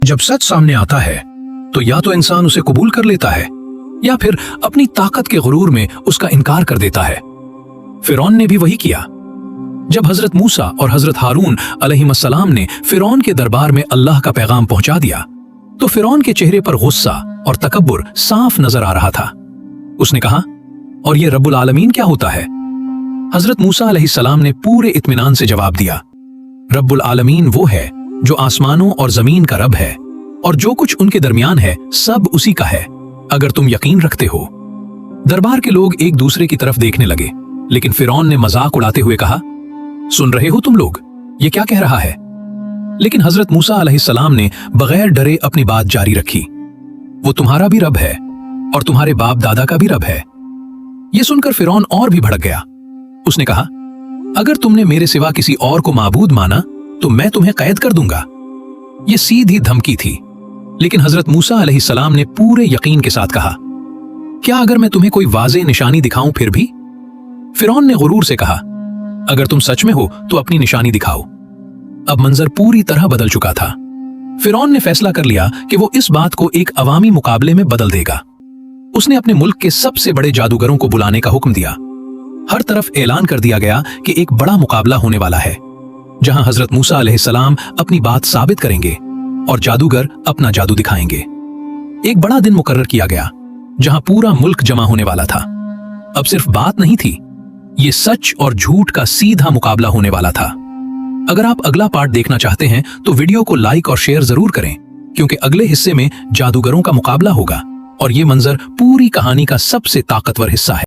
जब सच सामने आता है तो या तो इंसान उसे कबूल कर लेता है या फिर अपनी ताकत के गुरूर में उसका इनकार कर देता है। फिरौन ने भी वही किया। जब हजरत मूसा और हजरत हारून अलैहिस्सलाम ने फिरौन के दरबार में अल्लाह का पैगाम पहुंचा दिया तो फिरौन के चेहरे पर गुस्सा और तकब्बुर साफ नजर आ रहा था। उसने कहा, और ये रब्बुल आलमीन क्या होता है? हजरत मूसा अलैहिस्सलाम ने पूरे इत्मीनान से जवाब दिया, रब्बुल आलमीन वो है जो आसमानों और जमीन का रब है और जो कुछ उनके दरमियान है सब उसी का है, अगर तुम यकीन रखते हो। दरबार के लोग एक दूसरे की तरफ देखने लगे, लेकिन फिरौन ने मजाक उड़ाते हुए कहा, सुन रहे हो तुम लोग, ये क्या कह रहा है? लेकिन हजरत मूसा अलैहिस्सलाम ने बगैर डरे अपनी बात जारी रखी, वो तुम्हारा भी रब है और तुम्हारे बाप दादा का भी रब है। यह सुनकर फिरौन और भी भड़क गया। उसने कहा, अगर तुमने मेरे सिवा किसी और को माबूद माना तो मैं तुम्हें कैद कर दूंगा। यह सीधी धमकी थी, लेकिन हजरत मूसा अलैहिस्सलाम ने पूरे यकीन के साथ कहा, क्या अगर मैं तुम्हें कोई वाज़ेह निशानी दिखाऊं फिर भी? फिरौन ने गुरूर से कहा, अगर तुम सच में हो तो अपनी निशानी दिखाओ। अब मंजर पूरी तरह बदल चुका था। फिरौन ने फैसला कर लिया कि वो इस बात को एक अवामी मुकाबले में बदल देगा। उसने अपने मुल्क के सबसे बड़े जादूगरों को बुलाने का हुक्म दिया। हर तरफ ऐलान कर दिया गया कि एक बड़ा मुकाबला होने वाला है, जहां हजरत मूसा अलैहिस्सलाम अपनी बात साबित करेंगे और जादूगर अपना जादू दिखाएंगे। एक बड़ा दिन मुकर्रर किया गया, जहां पूरा मुल्क जमा होने वाला था। अब सिर्फ बात नहीं थी, ये सच और झूठ का सीधा मुकाबला होने वाला था। अगर आप अगला पार्ट देखना चाहते हैं तो वीडियो को लाइक और शेयर जरूर करें, क्योंकि अगले हिस्से में जादूगरों का मुकाबला होगा और ये मंजर पूरी कहानी का सबसे ताकतवर हिस्सा है।